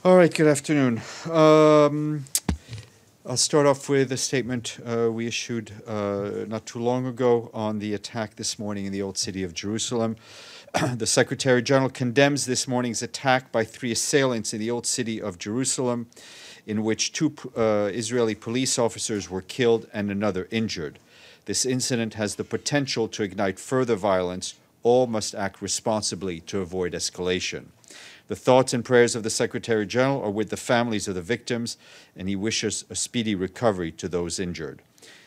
All right, good afternoon. I'll start off with a statement we issued not too long ago on the attack this morning in the old city of Jerusalem. The Secretary General condemns this morning's attack by 3 assailants in the old city of Jerusalem, in which 2 Israeli police officers were killed and another injured. This incident has the potential to ignite further violence. All must act responsibly to avoid escalation. The thoughts and prayers of the Secretary General are with the families of the victims, and he wishes a speedy recovery to those injured.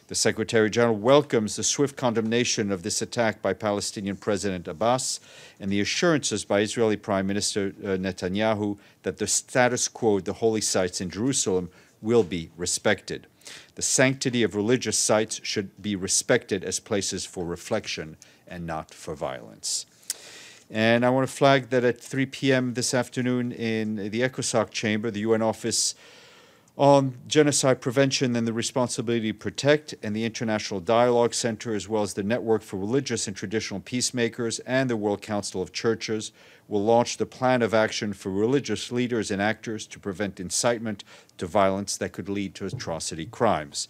The Secretary General welcomes the swift condemnation of this attack by Palestinian President Abbas and the assurances by Israeli Prime Minister Netanyahu that the status quo at the holy sites in Jerusalem will be respected. The sanctity of religious sites should be respected as places for reflection and not for violence. And I want to flag that at 3 p.m. this afternoon in the ECOSOC chamber, the UN Office on Genocide Prevention and the Responsibility to Protect and the International Dialogue Center, as well as the Network for Religious and Traditional Peacemakers and the World Council of Churches, will launch the plan of action for religious leaders and actors to prevent incitement to violence that could lead to atrocity crimes.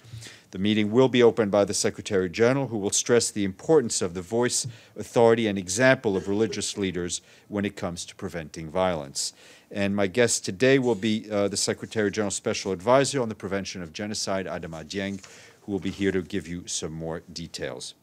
The meeting will be opened by the Secretary General, who will stress the importance of the voice, authority, and example of religious leaders when it comes to preventing violence. And my guest today will be the Secretary General's Special Advisor on the Prevention of Genocide, Adama Dieng, who will be here to give you some more details.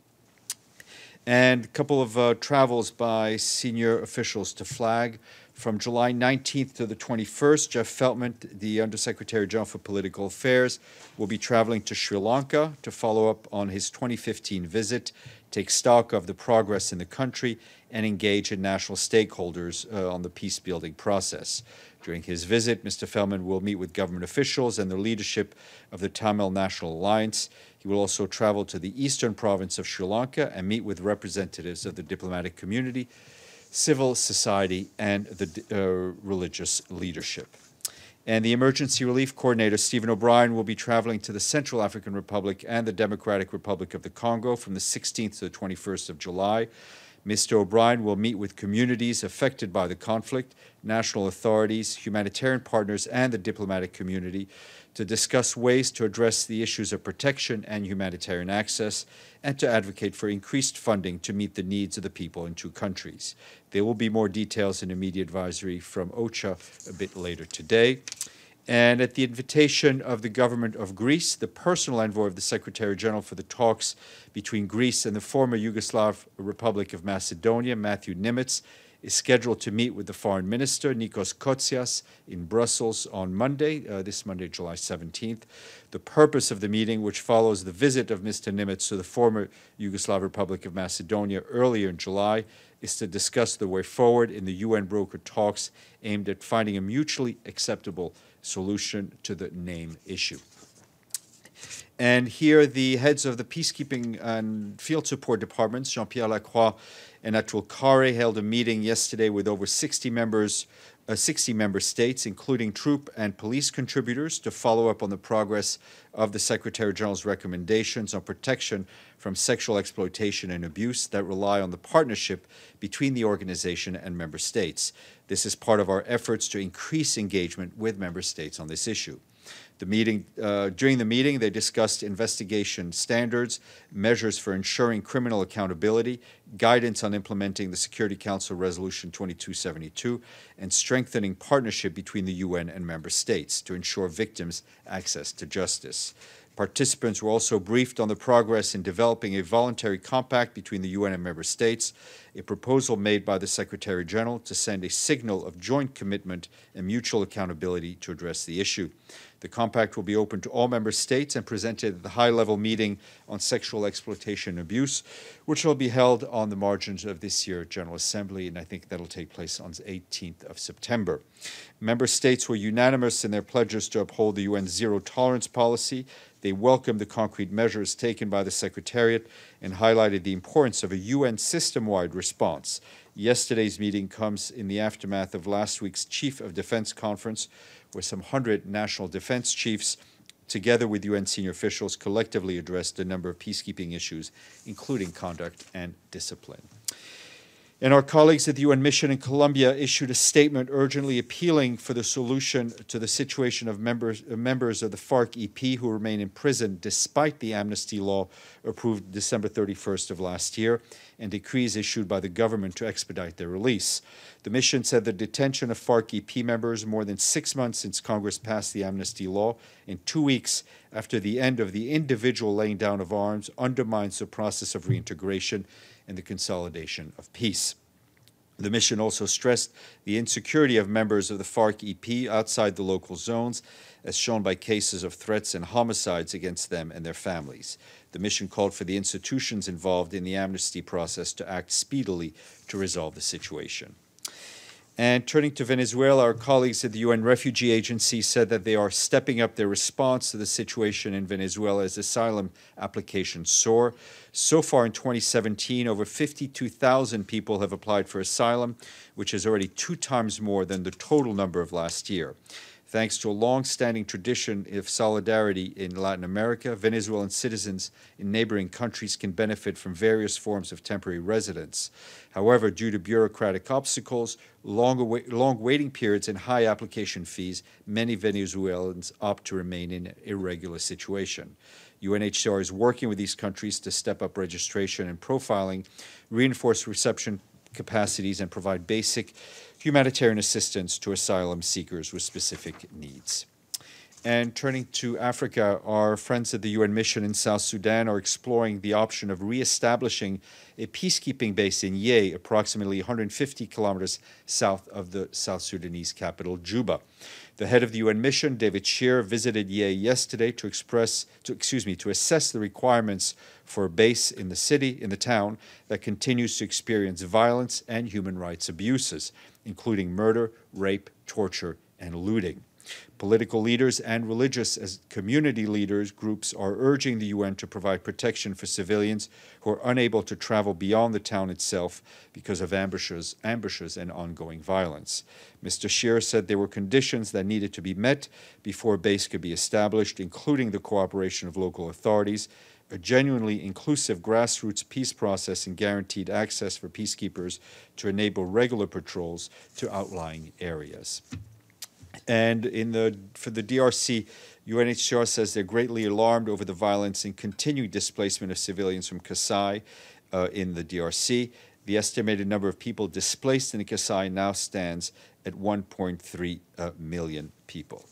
And a couple of travels by senior officials to flag. From July 19th to the 21st, Jeff Feltman, the Undersecretary General for Political Affairs, will be traveling to Sri Lanka to follow up on his 2015 visit, take stock of the progress in the country, and engage in national stakeholders on the peace-building process. During his visit, Mr. Feltman will meet with government officials and the leadership of the Tamil National Alliance. He will also travel to the eastern province of Sri Lanka and meet with representatives of the diplomatic community, civil society, and the religious leadership. And the Emergency Relief Coordinator, Stephen O'Brien, will be traveling to the Central African Republic and the Democratic Republic of the Congo from the 16th to the 21st of July. Mr. O'Brien will meet with communities affected by the conflict, national authorities, humanitarian partners, and the diplomatic community to discuss ways to address the issues of protection and humanitarian access, and to advocate for increased funding to meet the needs of the people in 2 countries. There will be more details in a media advisory from OCHA a bit later today. And at the invitation of the government of Greece, the personal envoy of the Secretary General for the talks between Greece and the former Yugoslav Republic of Macedonia, Matthew Nimitz, is scheduled to meet with the Foreign Minister, Nikos Kotsias, in Brussels on Monday, this Monday, July 17th. The purpose of the meeting, which follows the visit of Mr. Nimitz to the former Yugoslav Republic of Macedonia earlier in July, is to discuss the way forward in the UN-brokered talks aimed at finding a mutually acceptable solution to the name issue. And here, the heads of the peacekeeping and field support departments, Jean-Pierre Lacroix and Atul Khare, held a meeting yesterday with over 60 member states, including troop and police contributors, to follow up on the progress of the Secretary General's recommendations on protection from sexual exploitation and abuse that rely on the partnership between the organization and member states. This is part of our efforts to increase engagement with member states on this issue. During the meeting, they discussed investigation standards, measures for ensuring criminal accountability, guidance on implementing the Security Council Resolution 2272, and strengthening partnership between the UN and member states to ensure victims access to justice. Participants were also briefed on the progress in developing a voluntary compact between the UN and member states, a proposal made by the Secretary General to send a signal of joint commitment and mutual accountability to address the issue. The compact will be open to all member states and presented at the high-level meeting on sexual exploitation and abuse, which will be held on the margins of this year's General Assembly, and I think that'll take place on the 18th of September. Member states were unanimous in their pledges to uphold the UN's zero-tolerance policy. They welcomed the concrete measures taken by the Secretariat and highlighted the importance of a UN system-wide response. Yesterday's meeting comes in the aftermath of last week's Chief of Defense Conference, where some 100 national defense chiefs, together with UN senior officials, collectively addressed a number of peacekeeping issues, including conduct and discipline. And our colleagues at the UN mission in Colombia issued a statement urgently appealing for the solution to the situation of members of the FARC-EP who remain in prison despite the amnesty law approved December 31st of last year and decrees issued by the government to expedite their release. The mission said the detention of FARC-EP members more than 6 months since Congress passed the amnesty law and 2 weeks after the end of the individual laying down of arms undermines the process of reintegration and the consolidation of peace. The mission also stressed the insecurity of members of the FARC-EP outside the local zones, as shown by cases of threats and homicides against them and their families. The mission called for the institutions involved in the amnesty process to act speedily to resolve the situation. And turning to Venezuela, our colleagues at the UN Refugee Agency said that they are stepping up their response to the situation in Venezuela as asylum applications soar. So far in 2017, over 52,000 people have applied for asylum, which is already 2 times more than the total number of last year. Thanks to a long-standing tradition of solidarity in Latin America, Venezuelan citizens in neighboring countries can benefit from various forms of temporary residence. However, due to bureaucratic obstacles, long waiting periods, and high application fees, many Venezuelans opt to remain in an irregular situation. UNHCR is working with these countries to step up registration and profiling, reinforce reception capacities, and provide basic humanitarian assistance to asylum seekers with specific needs. And turning to Africa, our friends at the UN mission in South Sudan are exploring the option of reestablishing a peacekeeping base in Ye, approximately 150 kilometers south of the South Sudanese capital, Juba. The head of the UN mission, David Shear, visited Ye yesterday to assess the requirements for a base in the town that continues to experience violence and human rights abuses, including murder, rape, torture, and looting. Political leaders and religious community leaders groups are urging the UN to provide protection for civilians who are unable to travel beyond the town itself because of ambushes and ongoing violence. Mr. Shear said there were conditions that needed to be met before a base could be established, including the cooperation of local authorities, a genuinely inclusive grassroots peace process, and guaranteed access for peacekeepers to enable regular patrols to outlying areas. And for the DRC, UNHCR says they're greatly alarmed over the violence and continued displacement of civilians from Kasai in the DRC. The estimated number of people displaced in Kasai now stands at 1.3 million people.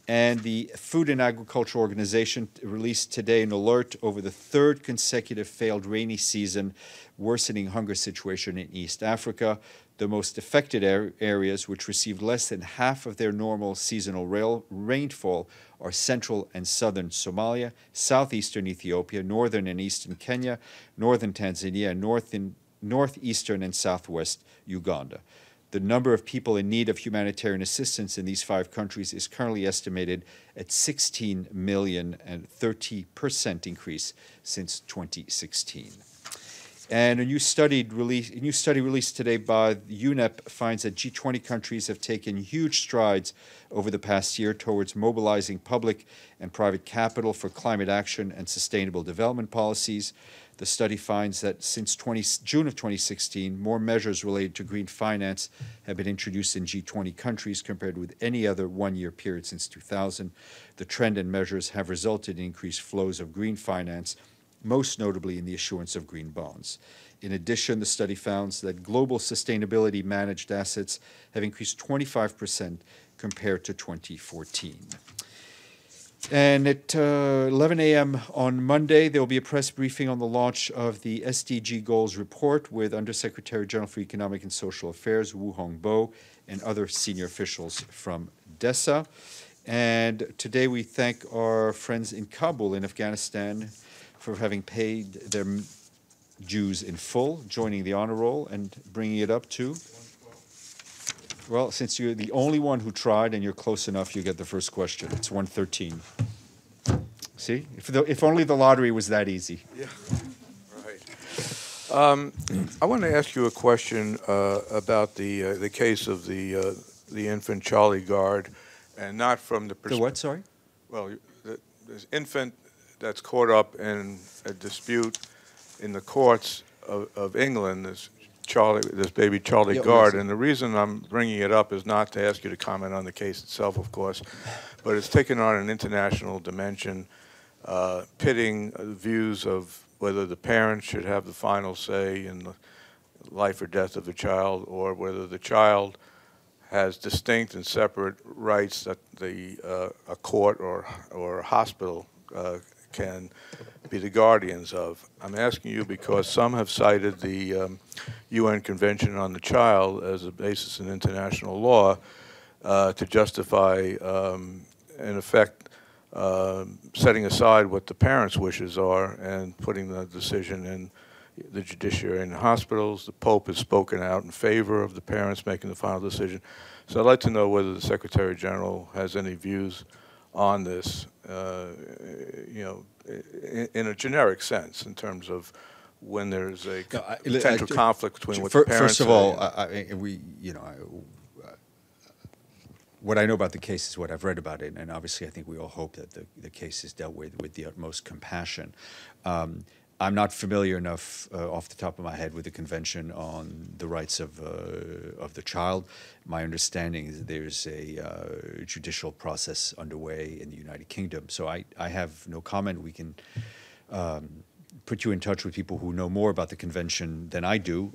And the Food and Agriculture Organization released today an alert over the 3rd consecutive failed rainy season, worsening hunger situation in East Africa. The most affected areas, which received less than half of their normal seasonal rainfall, are central and southern Somalia, southeastern Ethiopia, northern and eastern Kenya, northern Tanzania, and northeastern and southwest Uganda. The number of people in need of humanitarian assistance in these 5 countries is currently estimated at 16 million, and 30% increase since 2016. And a new study released today by UNEP finds that G20 countries have taken huge strides over the past year towards mobilizing public and private capital for climate action and sustainable development policies. The study finds that since June of 2016, more measures related to green finance have been introduced in G20 countries compared with any other one-year period since 2000. The trend and measures have resulted in increased flows of green finance, most notably in the issuance of green bonds. In addition, the study found that global sustainability managed assets have increased 25% compared to 2014. And at 11 a.m. on Monday, there will be a press briefing on the launch of the SDG Goals report with Undersecretary General for Economic and Social Affairs, Wu Hongbo, and other senior officials from DESA. And today we thank our friends in Kabul in Afghanistan for having paid their dues in full, joining the honor roll and bringing it up to, well, since you're the only one who tried and you're close enough, you get the first question. It's 113. See? If only the lottery was that easy. Yeah, right. I want to ask you a question about the case of the infant Charlie Gard, and not from the perspective. The what, sorry? Well, this infant that's caught up in a dispute in the courts of England, this this baby Charlie Yeah, Gard, yes. and the reason I'm bringing it up is not to ask you to comment on the case itself, of course, but it's taken on an international dimension, pitting views of whether the parents should have the final say in the life or death of the child, or whether the child has distinct and separate rights that a court or a hospital can be the guardians of. I'm asking you because some have cited the UN Convention on the Child as a basis in international law to justify, in effect, setting aside what the parents' wishes are and putting the decision in the judiciary and hospitals. The Pope has spoken out in favor of the parents making the final decision. So I'd like to know whether the Secretary General has any views on this, in a generic sense, in terms of when there's a potential conflict between what the parents First of all, what I know about the case is what I've read about it, and obviously I think we all hope that the case is dealt with the utmost compassion. I'm not familiar enough off the top of my head with the Convention on the Rights of the Child. My understanding is that there's a judicial process underway in the United Kingdom. So I have no comment. We can put you in touch with people who know more about the Convention than I do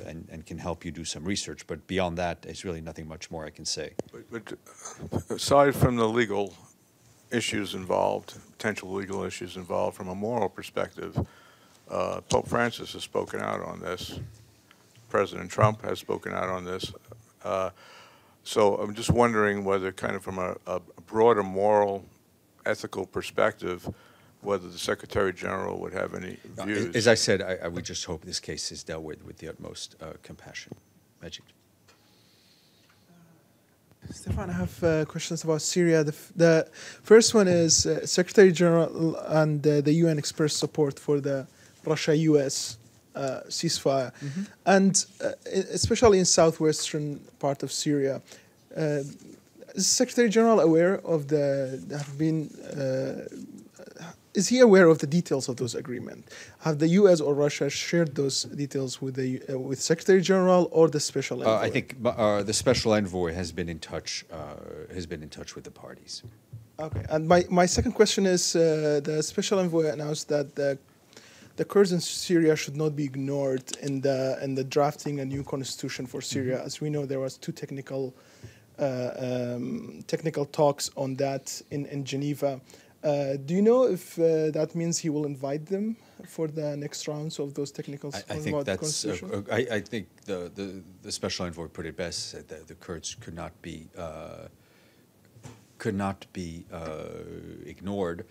and can help you do some research. But beyond that, there's really nothing much more I can say. But aside from the legal issues involved, potential legal issues involved from a moral perspective, Pope Francis has spoken out on this. President Trump has spoken out on this. So I'm just wondering whether, kind of from a broader moral, ethical perspective, whether the Secretary General would have any views. As I said, I would just hope this case is dealt with the utmost compassion. Majid. Stéphane, I have questions about Syria. The first one is Secretary General and the UN expressed support for the Russia-US ceasefire, and especially in southwestern part of Syria. Is Secretary General aware of is he aware of the details of those agreements? Have the U.S. or Russia shared those details with with Secretary General or the Special Envoy? I think the Special Envoy has been in touch with the parties. Okay, and my second question is the Special Envoy announced that the Kurds in Syria should not be ignored in the drafting a new constitution for Syria. As we know, there was two technical talks on that in Geneva. Do you know if that means he will invite them for the next rounds of those technical talks? I think that's. I think the Special Envoy put it best. Said that the Kurds could not be ignored.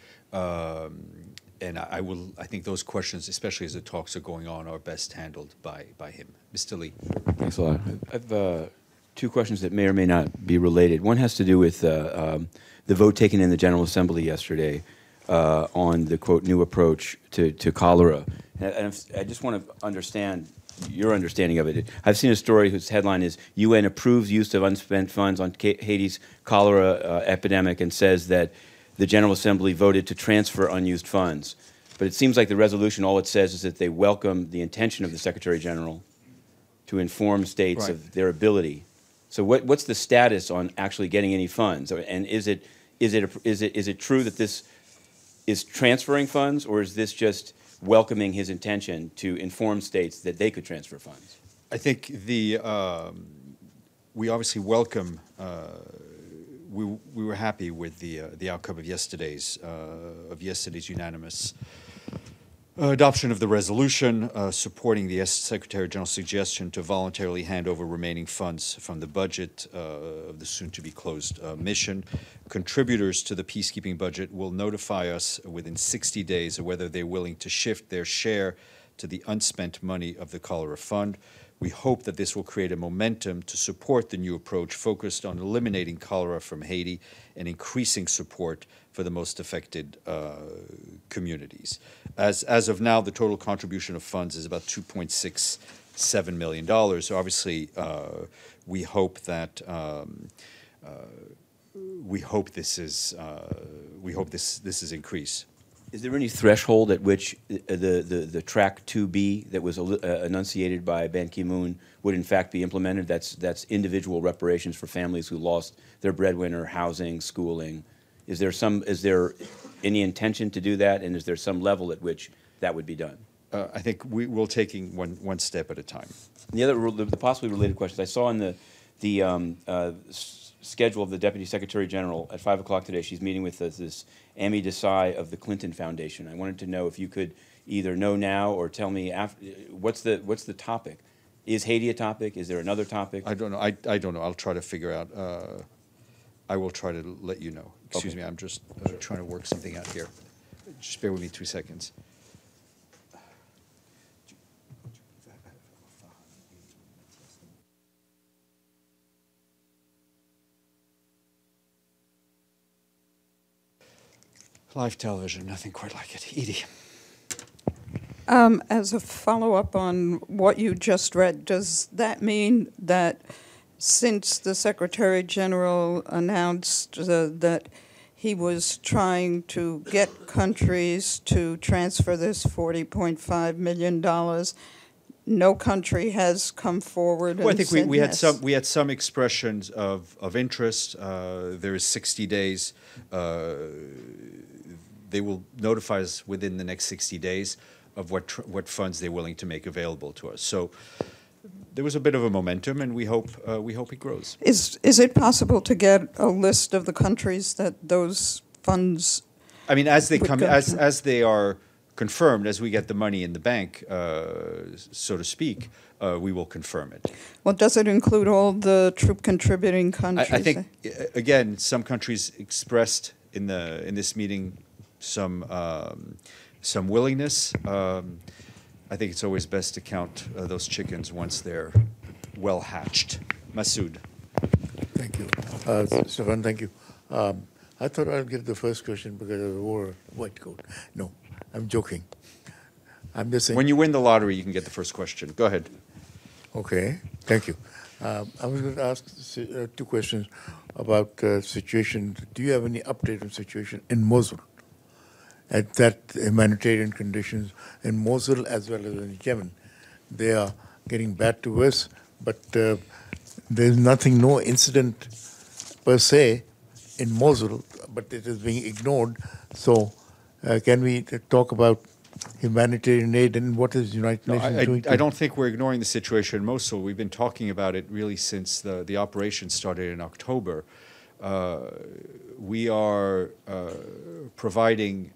And I think those questions, especially as the talks are going on, are best handled by him. Mr. Lee. Thanks a lot. I've two questions that may or may not be related. One has to do with the vote taken in the General Assembly yesterday on the, quote, new approach to cholera. And I just want to understand your understanding of it. I've seen a story whose headline is UN approves use of unspent funds on Haiti's cholera epidemic and says that the General Assembly voted to transfer unused funds. But it seems like the resolution, all it says is that they welcome the intention of the Secretary General to inform states of their ability. So what's the status on actually getting any funds? And is it true that this is transferring funds, or is this just welcoming his intention to inform states that they could transfer funds? I think we obviously welcome. We were happy with the outcome of yesterday's unanimous adoption of the resolution supporting the Secretary General's suggestion to voluntarily hand over remaining funds from the budget of the soon-to-be closed mission. Contributors to the peacekeeping budget will notify us within 60 days of whether they're willing to shift their share to the unspent money of the cholera fund. We hope that this will create a momentum to support the new approach focused on eliminating cholera from Haiti and increasing support for the most affected communities. As of now, the total contribution of funds is about $2.67 million. So obviously, we hope that this is increased. Is there any threshold at which the track 2B that was enunciated by Ban Ki-moon would in fact be implemented? That's individual reparations for families who lost their breadwinner, housing, schooling. Is there any intention to do that, and is there some level at which that would be done? I think we're taking one step at a time. And the possibly related questions I saw in the schedule of the Deputy Secretary General at 5 o'clock today. She's meeting with this Amy Desai of the Clinton Foundation. I wanted to know if you could either know now or tell me after, what's the topic? Is Haiti a topic? Is there another topic? I don't know. I don't know. I'll try to figure out. I will try to let you know. Excuse me. I'm just trying to work something out here. Just bear with me 2 seconds. Live television, nothing quite like it. Edie. As a follow-up on what you just read, does that mean that since the Secretary General announced that he was trying to get countries to transfer this $40.5 million, no country has come forward and Well, I think said we yes? had some expressions of interest. There is 60 days. They will notify us within the next 60 days of what funds they're willing to make available to us. So there was a bit of a momentum, and we hope it grows. Is it possible to get a list of the countries that those funds? I mean, as they would come, go to? as they are confirmed, as we get the money in the bank, so to speak, we will confirm it. Well, does it include all the troop contributing countries? I think again, some countries expressed in this meeting some willingness. I think it's always best to count those chickens once they're well hatched. Masood. Thank you. Stéphane, thank you. I thought I'd get the first question because I wore a white coat. No, I'm joking. I'm just saying. When you win the lottery, you can get the first question. Go ahead. Okay, thank you. I was going to ask two questions about the situation. Do you have any update on the situation in Mosul? At that humanitarian conditions in Mosul as well as in Yemen. They are getting bad to worse, but there's nothing, no incident per se in Mosul, but it is being ignored. So can we talk about humanitarian aid and what is the United Nations doing? I don't think we're ignoring the situation in Mosul. We've been talking about it really since the operation started in October. We are providing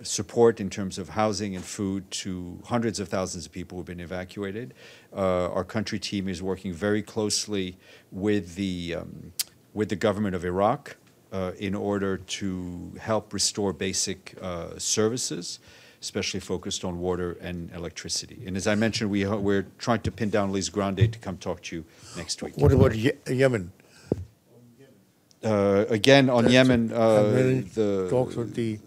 support in terms of housing and food to hundreds of thousands of people who've been evacuated. Our country team is working very closely with the government of Iraq in order to help restore basic services, especially focused on water and electricity. And as I mentioned, we're trying to pin down Liz Grande to come talk to you next week. What about Yemen? Again, on Yemen, the talks with the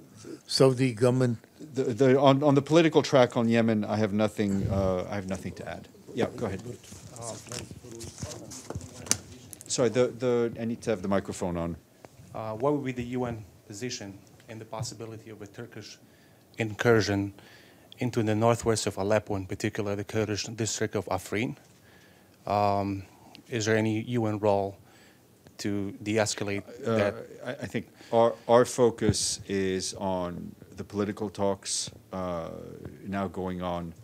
Saudi government. On the political track on Yemen, I have nothing to add. Yeah, go ahead. Sorry, I need to have the microphone on. What would be the UN position in the possibility of a Turkish incursion into the northwest of Aleppo, in particular the Kurdish district of Afrin? Is there any UN role to de-escalate that? I think our focus is on the political talks now going on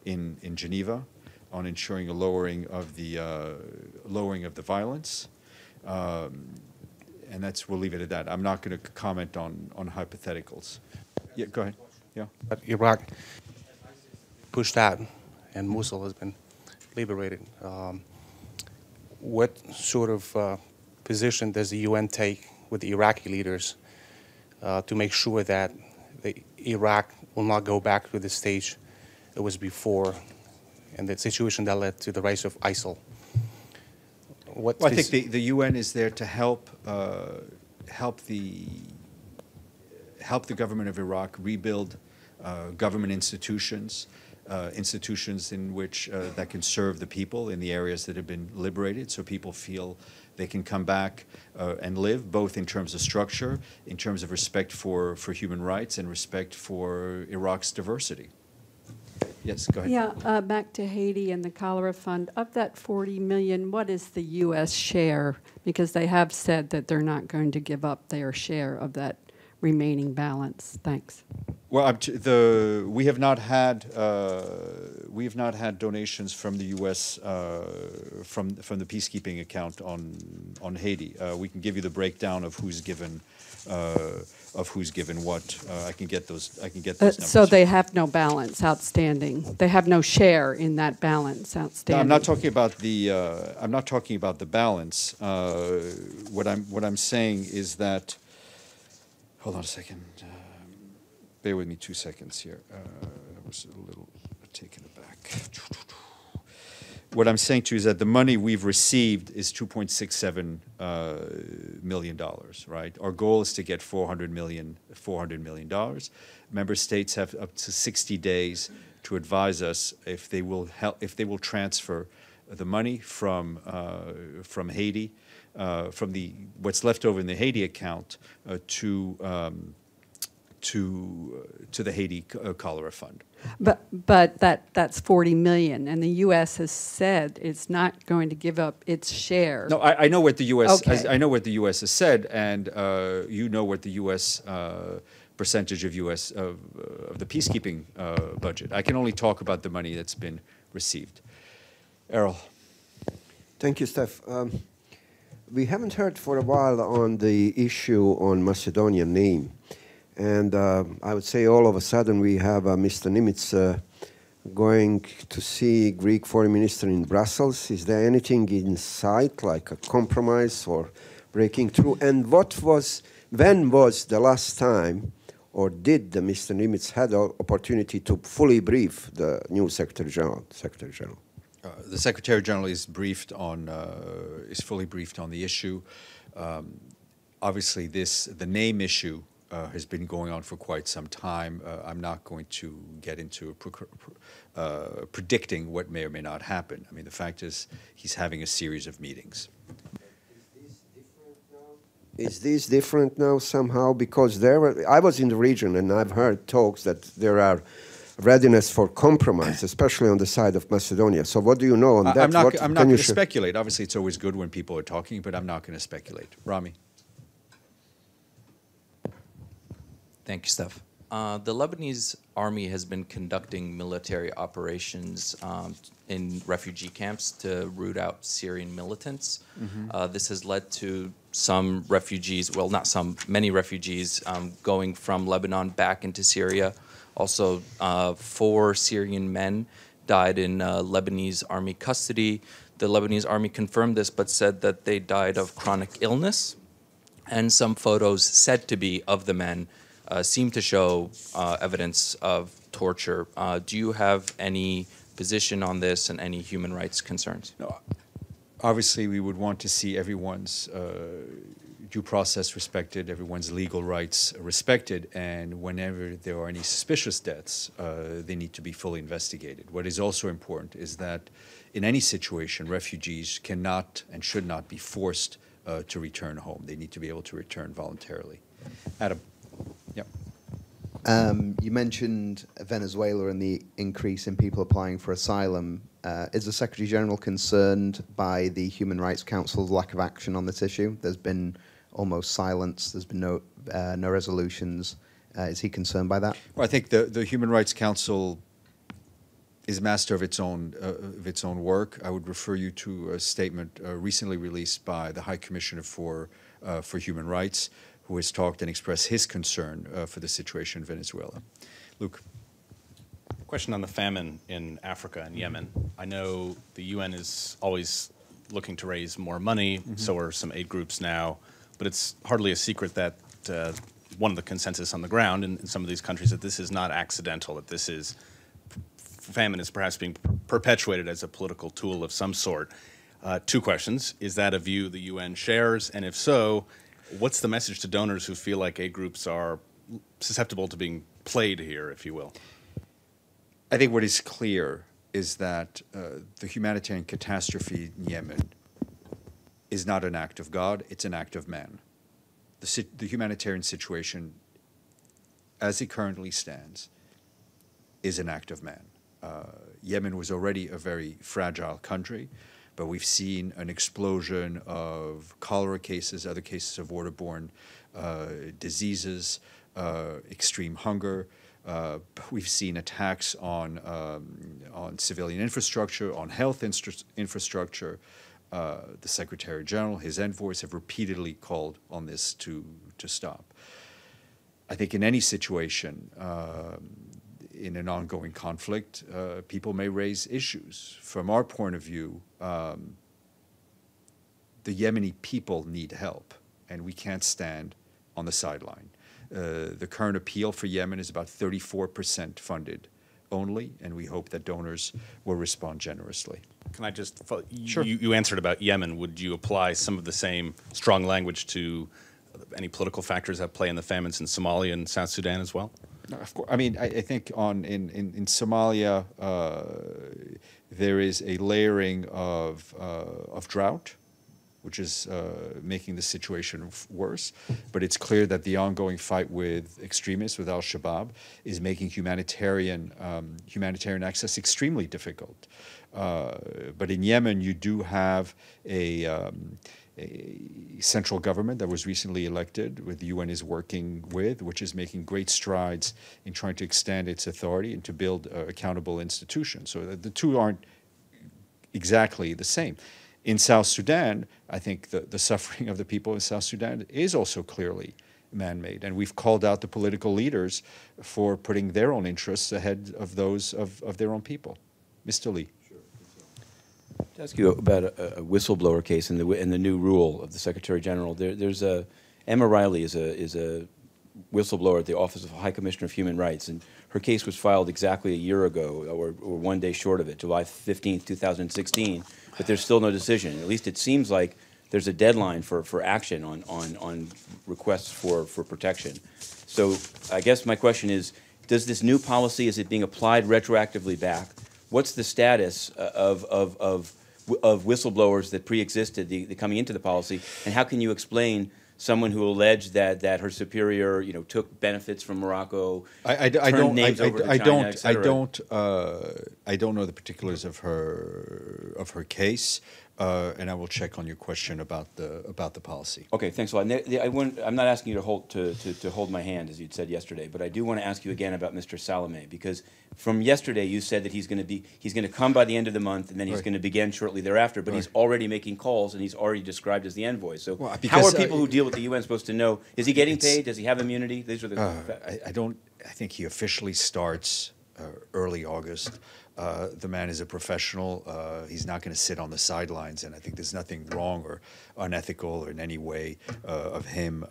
in Geneva, on ensuring a lowering of the violence, and we'll leave it at that. I'm not going to comment on hypotheticals. Yeah, go ahead. Yeah. But Iraq pushed out, and Mosul has been liberated. What sort of position does the UN take with the Iraqi leaders to make sure that Iraq will not go back to the stage it was before, and the situation that led to the rise of ISIL? I think the UN is there to help the government of Iraq rebuild government institutions, institutions in which that can serve the people in the areas that have been liberated, so people feel they can come back and live, both in terms of structure, in terms of respect for human rights, and respect for Iraq's diversity. Yes, go ahead. Yeah, back to Haiti and the cholera fund. Of that 40 million, what is the U.S. share? Because they have said that they're not going to give up their share of that remaining balance. Thanks. Well, we have not had donations from the U.S. From the peacekeeping account on Haiti. We can give you the breakdown of who's given what. I can get those numbers. So they have no balance outstanding. They have no share in that balance outstanding. No, I'm not talking about the. I'm not talking about the balance. What I'm saying is that. Hold on a second. Bear with me 2 seconds here. I was a little taken aback. What I'm saying to you is that the money we've received is $2.67 million, right? Our goal is to get $400 million. Member states have up to 60 days to advise us if they will transfer the money from Haiti, from what's left over in the Haiti account to the Haiti cholera fund. But that's 40 million, and the U.S. has said it's not going to give up its share. No, I know what the U.S. Okay. I know what the U.S. has said, and you know what the U.S. Percentage of the peacekeeping budget. I can only talk about the money that's been received. Errol. Thank you, Steph. We haven't heard for a while on the issue on Macedonian name. And I would say all of a sudden we have Mr. Nimitz going to see Greek foreign minister in Brussels. Is there anything in sight, like a compromise or breaking through? And when was the last time, or did the Mr. Nimitz had an opportunity to fully brief the new Secretary General? The Secretary General is fully briefed on the issue. Obviously, the name issue has been going on for quite some time. I'm not going to get into predicting what may or may not happen. I mean, the fact is he's having a series of meetings. Is this different now somehow? Because I was in the region and I've heard talks that there are readiness for compromise, especially on the side of Macedonia. So what do you know on that? I'm not going to speculate. Obviously, it's always good when people are talking, but I'm not going to speculate. Rami. Thank you, Steph. The Lebanese army has been conducting military operations in refugee camps to root out Syrian militants. Mm-hmm. This has led to some refugees, well, not some, many refugees going from Lebanon back into Syria. Also, 4 Syrian men died in Lebanese army custody. The Lebanese army confirmed this, but said that they died of chronic illness. And some photos said to be of the men seem to show evidence of torture. Do you have any position on this and any human rights concerns? No. Obviously, we would want to see everyone's due process respected, everyone's legal rights respected, and whenever there are any suspicious deaths, they need to be fully investigated. What is also important is that in any situation, refugees cannot and should not be forced to return home. They need to be able to return voluntarily. Adam. Yep. You mentioned Venezuela and the increase in people applying for asylum. Is the Secretary General concerned by the Human Rights Council's lack of action on this issue? There's been almost silence. There's been no resolutions. Is he concerned by that? Well, I think the Human Rights Council is master of its own work. I would refer you to a statement recently released by the High Commissioner for Human Rights, who has talked and expressed his concern for the situation in Venezuela. Luke. Question on the famine in Africa and Yemen. I know the UN is always looking to raise more money, so are some aid groups now, but it's hardly a secret that one of the consensus on the ground in some of these countries that this is not accidental, that this is, famine is perhaps being perpetuated as a political tool of some sort. 2 questions. Is that a view the UN shares? And if so, what's the message to donors who feel like aid groups are susceptible to being played here, if you will? I think what is clear is that the humanitarian catastrophe in Yemen is not an act of God, it's an act of man. The humanitarian situation, as it currently stands, is an act of man. Yemen was already a very fragile country, but we've seen an explosion of cholera cases, other cases of waterborne diseases, extreme hunger. We've seen attacks on civilian infrastructure, on health infrastructure. The Secretary General, his envoys have repeatedly called on this to stop. I think in any situation, in an ongoing conflict, people may raise issues. From our point of view, the Yemeni people need help, and we can't stand on the sideline. The current appeal for Yemen is about 34% funded only, and we hope that donors will respond generously. Can I just, Sure. You answered about Yemen. Would you apply some of the same strong language to any political factors at play in the famines in Somalia and South Sudan as well? No, of course. I mean, I think in Somalia, there is a layering of drought, which is making the situation worse. But it's clear that the ongoing fight with extremists, with al-Shabaab, is making humanitarian access extremely difficult. But in Yemen, you do have a central government that was recently elected, with the UN is working with, which is making great strides in trying to extend its authority and to build accountable institutions. So the two aren't exactly the same. In South Sudan, I think the suffering of the people in South Sudan is also clearly man-made, and we've called out the political leaders for putting their own interests ahead of those of their own people. Mr. Lee. To ask you about a whistleblower case and the new rule of the Secretary General. There's Emma Riley is a whistleblower at the Office of High Commissioner of Human Rights, and her case was filed exactly a year ago, or 1 day short of it, July 15th, 2016. But there's still no decision. At least it seems like there's a deadline for action on requests for protection. So I guess my question is, does this new policy, is it being applied retroactively back? What's the status of whistleblowers that pre-existed the coming into the policy, and how can you explain someone who alleged that her superior, took benefits from Morocco, I don't know the particulars of her case, and I will check on your question about the policy. Okay, thanks a lot. I'm not asking you to hold my hand, as you'd said yesterday, but I do want to ask you again about Mr. Salame, because from yesterday you said that he's going to come by the end of the month, and then he's going to begin shortly thereafter. But he's already making calls, and he's already described as the envoy. So how are people who deal with the UN supposed to know? Is he getting paid? Does he have immunity? These are the. I think he officially starts early August. The man is a professional. He's not going to sit on the sidelines, and I think there's nothing wrong or unethical or in any way of him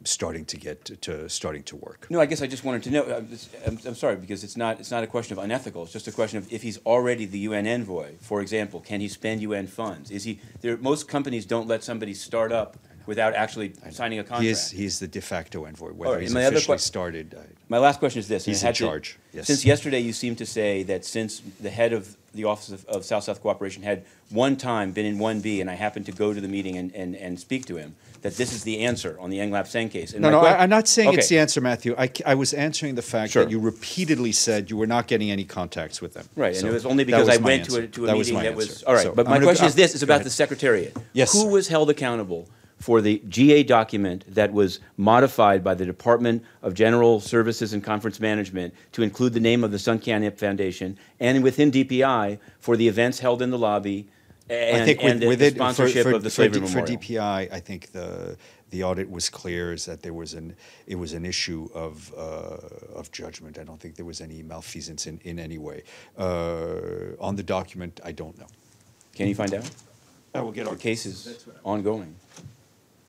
starting to work. No, I guess I just wanted to know. I'm sorry, because it's not a question of unethical. It's just a question of if he's already the UN envoy. For example, can he spend UN funds? Is he? Most companies don't let somebody start up without actually signing a contract. He's the de facto envoy. Whether he's my officially started. My last question is this. He's in charge. Yes. Since yesterday you seem to say that since the head of the Office of South-South Cooperation had one time been in 1B, and I happened to go to the meeting and speak to him, that this is the answer on the Eng Lap Seng case. And no, I'm not saying it's the answer, Matthew. I was answering the fact that you repeatedly said you were not getting any contacts with them. Right, so and it was only because I went to a meeting that was... All right, so but my question is this, is about the Secretariat. Yes. Who was held accountable for the GA document that was modified by the Department of General Services and Conference Management to include the name of the Sun Kyain Foundation, and within DPI for the events held in the lobby and the sponsorship of the Slavery Memorial? For DPI, I think the audit was clear, is that it was an issue of judgment. I don't think there was any malfeasance in any way. On the document, I don't know. Can you find out? I will get our cases ongoing.